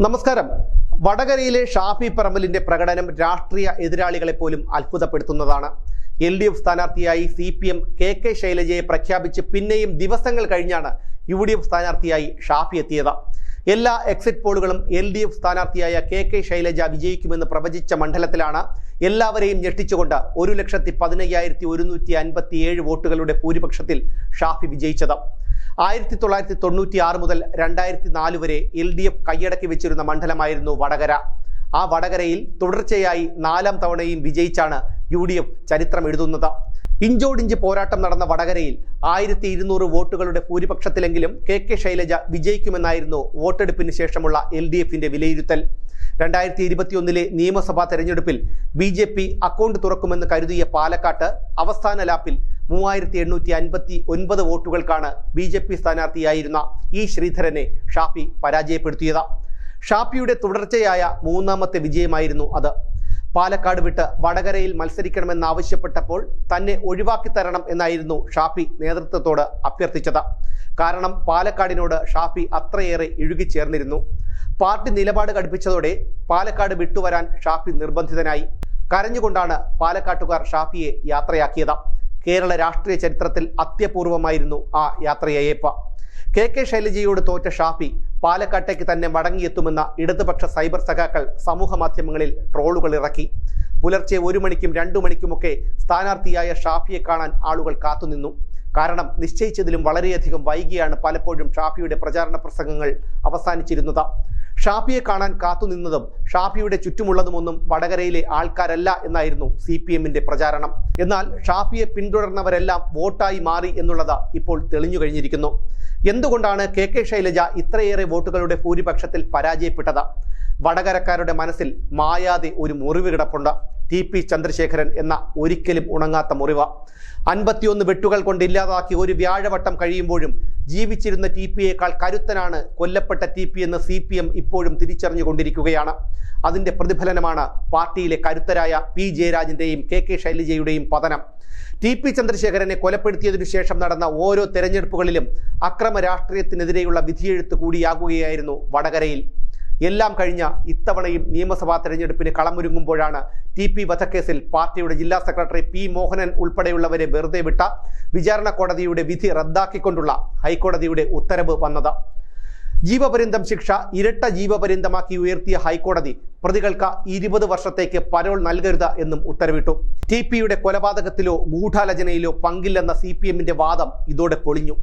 നമസ്കാരം. വടകരയിലെ ഷാഫി പറമ്പലിന്റെ പ്രകടനം രാഷ്ട്രീയ എതിരാളികളെ പോലും അത്ഭുതപ്പെടുത്തുന്നതാണ്. LDF സ്ഥാനാർത്ഥിയായി CPM KK ശൈലജയെ പ്രഖ്യാപിച്ച് പിന്നെയും ദിവസങ്ങൾ കഴിഞ്ഞാണ് UDF സ്ഥാനാർത്ഥിയായി ഷാഫി എത്തിയത്. എല്ലാ എക്സിറ്റ് പോളുകളും LDF സ്ഥാനാർത്ഥിയായ KK ശൈലജ വിജയിക്കുമെന്ന് പ്രവചിച്ച മണ്ഡലത്തിലാണ് എല്ലാവരെയും ഞെട്ടിച്ചുകൊണ്ട് 1,15,157 വോട്ടുകളുടെ ഭൂരിപക്ഷത്തിൽ ഷാഫി വിജയിച്ചത്. 1996 മുതൽ 2004 വരെ LDF കൈയടക്കി വെച്ചിരുന്ന മണ്ഡലമായിരുന്നു വടകര. ആ വടകരയിൽ തുടർച്ചയായി 4ാം തവണയും വിജയിച്ചാണ് UDF ചരിത്രം എഴുതുന്നത്. ഇഞ്ചോടിഞ്ച് പോരാട്ടം നടന്ന വടകരയിൽ 1200 വോട്ടുകളുടെ ഭൂരിപക്ഷത്തിലെങ്കിലും KK ശൈലജ വിജയിക്കുമെന്നായിരുന്നു വോട്ടെടുപ്പിന് ശേഷമുള്ള LDFന്റെ വിലയിരുത്തൽ. 2021 നിയമസഭാ തെരഞ്ഞെടുപ്പിൽ BJP അക്കൗണ്ട് തുറക്കുമെന്ന് കരുതിയ പാലക്കാട്ട് അവസാന ലാപ്പിൽ 3859 വോട്ടുകൾക്കാണ് BJP സ്ഥാനാർത്ഥിയായിരുന്ന E ശ്രീധരനെ ഷാഫി പരാജയപ്പെടുത്തിയത്. ഷാഫിയുടെ തുടർച്ചയായ 3ാമത്തെ വിജയമായിരുന്നു അത്. പാലക്കാട് വിട്ട് വടകരയിൽ മത്സരിക്കണമെന്നാവശ്യപ്പെട്ടപ്പോൾ തന്നെ ഒഴിവാക്കി തരണം എന്നായിരുന്നു ഷാഫി നേതൃത്വത്തോട് അഭ്യർത്ഥിച്ചത്. കാരണം പാലക്കാടിനോട് ഷാഫി അത്രയേറെ ഇഴുകിച്ചേർന്നിരുന്നു. പാർട്ടി നിലപാട് കടുപ്പിച്ചതോടെ പാലക്കാട് വിട്ടുവരാൻ ഷാഫി നിർബന്ധിതനായി. കരഞ്ഞുകൊണ്ടാണ് പാലക്കാട്ടുകാർ ഷാഫിയെ യാത്രയാക്കിയത്. കേരള രാഷ്ട്രീയ ചരിത്രത്തിൽ അത്യപൂർവമായിരുന്നു ആ യാത്രയയപ്പ്. KK ശൈലജയോട് തോറ്റ ഷാഫി പാലക്കാട്ടേക്ക് തന്നെ മടങ്ങിയെത്തുമെന്ന ഇടതുപക്ഷ സൈബർ സഖാക്കൾ സമൂഹ മാധ്യമങ്ങളിൽ ട്രോളുകൾ ഇറക്കി. പുലർച്ചെ 1 മണിക്കും 2 മണിക്കുമൊക്കെ സ്ഥാനാർത്ഥിയായ ഷാഫിയെ കാണാൻ ആളുകൾ കാത്തുനിന്നു. കാരണം നിശ്ചയിച്ചതിലും വളരെയധികം വൈകിയാണ് പലപ്പോഴും ഷാഫിയുടെ പ്രചാരണ പ്രസംഗങ്ങൾ അവസാനിച്ചിരുന്നത്. ഷാഫിയെ കാണാൻ കാത്തുനിന്നതും ഷാഫിയുടെ ചുറ്റുമുള്ളതുമൊന്നും വടകരയിലെ ആൾക്കാരല്ല എന്നായിരുന്നു CPMന്റെ പ്രചാരണം. എന്നാൽ ഷാഫിയെ പിന്തുടർന്നവരെല്ലാം വോട്ടായി മാറി എന്നുള്ളത് ഇപ്പോൾ തെളിഞ്ഞു കഴിഞ്ഞിരിക്കുന്നു. എന്തുകൊണ്ടാണ് KK ശൈലജ ഇത്രയേറെ വോട്ടുകളുടെ ഭൂരിപക്ഷത്തിൽ പരാജയപ്പെട്ടത്? വടകരക്കാരുടെ മനസ്സിൽ മായാതെ ഒരു മുറിവ് കിടപ്പുണ്ട്. TP ചന്ദ്രശേഖരൻ എന്ന ഒരിക്കലും ഉണങ്ങാത്ത മുറിവ്. 51 വെട്ടുകൾ കൊണ്ട് ഇല്ലാതാക്കി ഒരു വ്യാഴവട്ടം കഴിയുമ്പോഴും ജീവിച്ചിരുന്ന TPയേക്കാൾ കരുത്തനാണ് കൊല്ലപ്പെട്ട TP എന്ന് CPM ഇപ്പോഴും തിരിച്ചറിഞ്ഞുകൊണ്ടിരിക്കുകയാണ്. അതിന്റെ പ്രതിഫലനമാണ് പാർട്ടിയിലെ കരുത്തരായ P ജയരാജന്റെയും KK ശൈലജയുടെയും പതനം. TP ചന്ദ്രശേഖരനെ കൊലപ്പെടുത്തിയതിനു ശേഷം നടന്ന ഓരോ തെരഞ്ഞെടുപ്പുകളിലും അക്രമ രാഷ്ട്രീയത്തിനെതിരെയുള്ള വിധിയെഴുത്ത് കൂടിയാകുകയായിരുന്നു വടകരയിൽ. എല്ലാം കഴിഞ്ഞ ഇത്തവണയും നിയമസഭാ തെരഞ്ഞെടുപ്പിന് കളമൊരുങ്ങുമ്പോഴാണ് TP വധക്കേസിൽ പാർട്ടിയുടെ ജില്ലാ സെക്രട്ടറി P മോഹനൻ ഉൾപ്പെടെയുള്ളവരെ വെറുതെ വിട്ട വിചാരണ കോടതിയുടെ വിധി റദ്ദാക്കിക്കൊണ്ടുള്ള ഹൈക്കോടതിയുടെ ഉത്തരവ് വന്നത്. ജീവപര്യന്തം ശിക്ഷ ഇരട്ട ജീവപര്യന്തമാക്കി ഉയർത്തിയ ഹൈക്കോടതി പ്രതികൾക്ക് 20 വർഷത്തേക്ക് പരോൾ നൽകരുത് എന്നും ഉത്തരവിട്ടു. TPയുടെ കൊലപാതകത്തിലോ ഗൂഢാലോചനയിലോ പങ്കില്ലെന്ന CPMന്റെ വാദം ഇതോടെ പൊളിഞ്ഞു.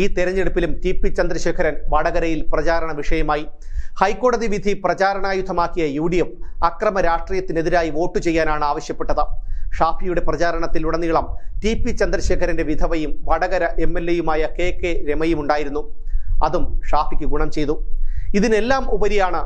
ഈ തെരഞ്ഞെടുപ്പിലും TP ചന്ദ്രശേഖരൻ വടകരയിൽ പ്രചാരണ വിഷയമായി. ഹൈക്കോടതി വിധി പ്രചാരണായുധമാക്കിയ UDF അക്രമ രാഷ്ട്രീയത്തിനെതിരായി വോട്ട് ചെയ്യാനാണ് ആവശ്യപ്പെട്ടത്. ഷാഫിയുടെ പ്രചാരണത്തിലുടനീളം TP ചന്ദ്രശേഖരന്റെ വിധവയും വടകര MLAയുമായ KK രമയും ഉണ്ടായിരുന്നു. അതും ഷാഫിക്ക് ഗുണം ചെയ്തു. ഇതിനെല്ലാം ഉപരിയാണ്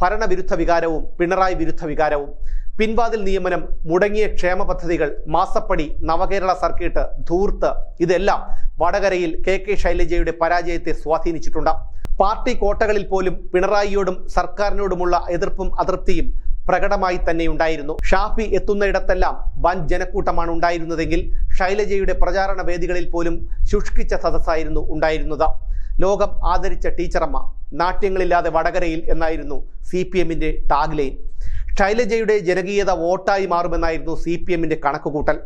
ഭരണവിരുദ്ധ വികാരവും പിണറായി വിരുദ്ധ വികാരവും. പിൻവാതിൽ നിയമനം, മുടങ്ങിയ ക്ഷേമ പദ്ധതികൾ, മാസപ്പടി, നവകേരള സർക്കിട്ട്, ധൂർത്ത് ഇതെല്ലാം വടകരയിൽ KK ശൈലജയുടെ പരാജയത്തെ സ്വാധീനിച്ചിട്ടുണ്ട്. പാർട്ടി കോട്ടകളിൽ പോലും പിണറായിയോടും സർക്കാരിനോടുമുള്ള എതിർപ്പും അതൃപ്തിയും പ്രകടമായി തന്നെ ഉണ്ടായിരുന്നു. ഷാഫി എത്തുന്നയിടത്തെല്ലാം വൻ ജനക്കൂട്ടമാണ് ഉണ്ടായിരുന്നതെങ്കിൽ ശൈലജയുടെ പ്രചാരണ വേദികളിൽ പോലും ശുഷ്കിച്ച സദസ്സായിരുന്നു ഉണ്ടായിരുന്നത്. ലോകം ആദരിച്ച ടീച്ചറമ്മ, നാട്യങ്ങളില്ലാതെ വടകരയിൽ എന്നായിരുന്നു CPMന്റെ ടാഗ് ലൈൻ. ശൈലജയുടെ ജനകീയത വോട്ടായി മാറുമെന്നായിരുന്നു CPMന്റെ കണക്കുകൂട്ടൽ.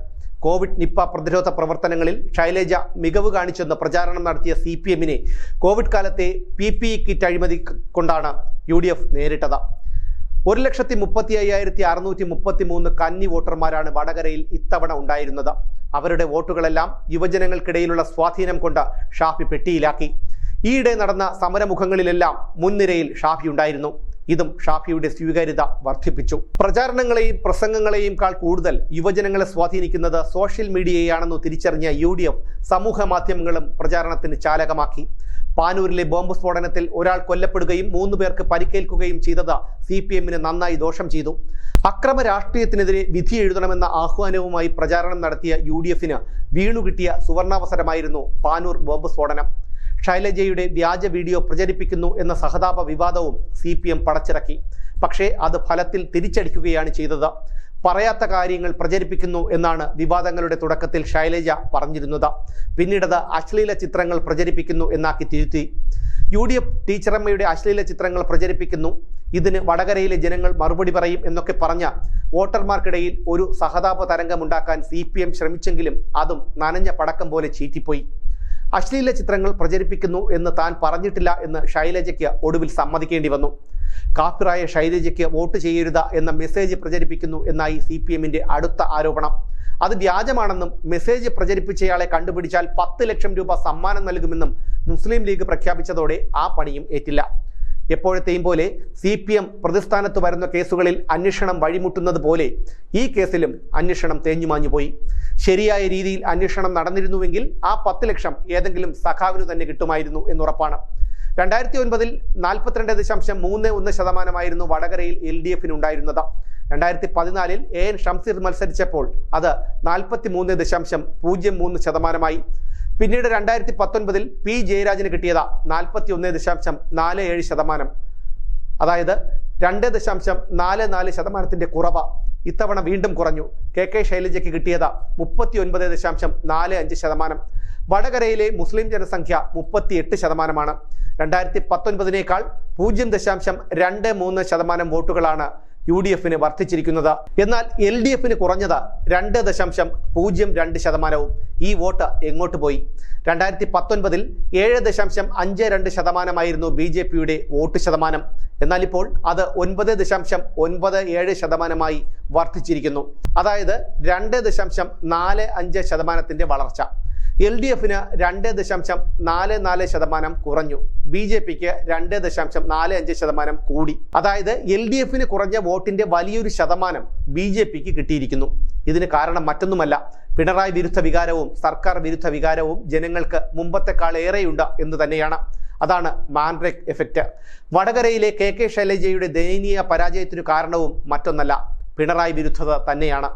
കോവിഡ് നിപ്പ പ്രതിരോധ പ്രവർത്തനങ്ങളിൽ ശൈലജ മികവ് കാണിച്ചെന്ന് പ്രചാരണം നടത്തിയ CPMനെ കോവിഡ് കാലത്തെ PPE കിറ്റ് അഴിമതി കൊണ്ടാണ് UDF നേരിട്ടത്. 1,35,633 കന്നി വോട്ടർമാരാണ് വടകരയിൽ ഇത്തവണ ഉണ്ടായിരുന്നത്. അവരുടെ വോട്ടുകളെല്ലാം യുവജനങ്ങൾക്കിടയിലുള്ള സ്വാധീനം കൊണ്ട് ഷാഫി പെട്ടിയിലാക്കി. ഈയിടെ നടന്ന സമരമുഖങ്ങളിലെല്ലാം മുൻനിരയിൽ ഷാഫി ഉണ്ടായിരുന്നു. ഇതും ഷാഫിയുടെ സ്വീകാര്യത വർദ്ധിപ്പിച്ചു. പ്രചാരണങ്ങളെയും പ്രസംഗങ്ങളെയും കൂടുതൽ യുവജനങ്ങളെ സ്വാധീനിക്കുന്നത് സോഷ്യൽ മീഡിയയാണെന്ന് തിരിച്ചറിഞ്ഞ UDF സമൂഹ മാധ്യമങ്ങളും പ്രചാരണത്തിന് ചാലകമാക്കി. പാനൂരിലെ ബോംബ് സ്ഫോടനത്തിൽ ഒരാൾ കൊല്ലപ്പെടുകയും 3 പേർക്ക് പരിക്കേൽക്കുകയും ചെയ്തത് CPMന് നന്നായി ദോഷം ചെയ്തു. അക്രമ രാഷ്ട്രീയത്തിനെതിരെ വിധി എഴുതണമെന്ന ആഹ്വാനവുമായി പ്രചാരണം നടത്തിയ UDFന് വീണുകിട്ടിയ സുവർണാവസരമായിരുന്നു പാനൂർ ബോംബ് സ്ഫോടനം. ശൈലജയുടെ വ്യാജ വീഡിയോ പ്രചരിപ്പിക്കുന്നു എന്ന സഹതാപ വിവാദവും CPM പടച്ചിറക്കി. പക്ഷേ അത് ഫലത്തിൽ തിരിച്ചടിക്കുകയാണ് ചെയ്തത്. പറയാത്ത കാര്യങ്ങൾ പ്രചരിപ്പിക്കുന്നു എന്നാണ് വിവാദങ്ങളുടെ തുടക്കത്തിൽ ശൈലജ പറഞ്ഞിരുന്നത്. പിന്നീടത് അശ്ലീല ചിത്രങ്ങൾ പ്രചരിപ്പിക്കുന്നു എന്നാക്കി തിരുത്തി. UDF ടീച്ചറമ്മയുടെ അശ്ലീല ചിത്രങ്ങൾ പ്രചരിപ്പിക്കുന്നു, ഇതിന് വടകരയിലെ ജനങ്ങൾ മറുപടി പറയും എന്നൊക്കെ പറഞ്ഞ വോട്ടർമാർക്കിടയിൽ ഒരു സഹതാപ തരംഗമുണ്ടാക്കാൻ CPM ശ്രമിച്ചെങ്കിലും അതും നനഞ്ഞ പടക്കം പോലെ ചീറ്റിപ്പോയി. അശ്ലീല ചിത്രങ്ങൾ പ്രചരിപ്പിക്കുന്നു എന്ന് താൻ പറഞ്ഞിട്ടില്ല എന്ന് ശൈലജയ്ക്ക് ഒടുവിൽ സമ്മതിക്കേണ്ടി വന്നു. കാഫിറായ ശൈലജയ്ക്ക് വോട്ട് ചെയ്യരുത് എന്ന മെസ്സേജ് പ്രചരിപ്പിക്കുന്നു എന്നായി CPMന്റെ അടുത്ത ആരോപണം. അത് വ്യാജമാണെന്നും മെസ്സേജ് പ്രചരിപ്പിച്ചയാളെ കണ്ടുപിടിച്ചാൽ 10 ലക്ഷം രൂപ സമ്മാനം നൽകുമെന്നും മുസ്ലിം ലീഗ് പ്രഖ്യാപിച്ചതോടെ ആ പണിയും ഏറ്റില്ല. എപ്പോഴത്തെയും പോലെ CPM പ്രതിസ്ഥാനത്ത് വരുന്ന കേസുകളിൽ അന്വേഷണം വഴിമുട്ടുന്നത് പോലെ ഈ കേസിലും അന്വേഷണം തേഞ്ഞുമാഞ്ഞുപോയി. ശരിയായ രീതിയിൽ അന്വേഷണം നടന്നിരുന്നുവെങ്കിൽ ആ 10 ലക്ഷം ഏതെങ്കിലും സഖാവിനു തന്നെ കിട്ടുമായിരുന്നു എന്നുറപ്പാണ്. 2009 42.31% വടകരയിൽ LDF ഉണ്ടായിരുന്നത്. 2014 AN ഷംസീർ മത്സരിച്ചപ്പോൾ അത് 43.03%. പിന്നീട് 2019 P ജയരാജന് കിട്ടിയത് 41.47%. അതായത് 2.44% കുറവ്. ഇത്തവണ വീണ്ടും കുറഞ്ഞു. KK ശൈലജയ്ക്ക് കിട്ടിയത് 39.45%. വടകരയിലെ മുസ്ലിം ജനസംഖ്യ 38%. 2019 0.23% വോട്ടുകളാണ് UDFന് വർദ്ധിച്ചിരിക്കുന്നത്. എന്നാൽ LDFന് കുറഞ്ഞത് 2.02%. ഈ വോട്ട് എങ്ങോട്ട് പോയി? 2019 7.52% BJPയുടെ വോട്ട് ശതമാനം. എന്നാൽ ഇപ്പോൾ അത് 9.97% വർദ്ധിച്ചിരിക്കുന്നു. അതായത് 2.45% വളർച്ച. LDFന് 2.44% കുറഞ്ഞു. BJPക്ക് 2.45% കൂടി. അതായത് LDFന് കുറഞ്ഞ വോട്ടിന്റെ വലിയൊരു ശതമാനം BJPക്ക് കിട്ടിയിരിക്കുന്നു. ഇതിന് കാരണം മറ്റൊന്നുമല്ല, പിണറായി വിരുദ്ധ വികാരവും സർക്കാർ വിരുദ്ധ വികാരവും ജനങ്ങൾക്ക് മുമ്പത്തെക്കാളേറെയുണ്ട് എന്ന് തന്നെയാണ്. അതാണ് മാൻഡ്രേക്ക് എഫക്റ്റ്. വടകരയിലെ KK ശൈലജയുടെ ദയനീയ പരാജയത്തിനു കാരണവും മറ്റൊന്നല്ല, പിണറായി വിരുദ്ധത തന്നെയാണ്.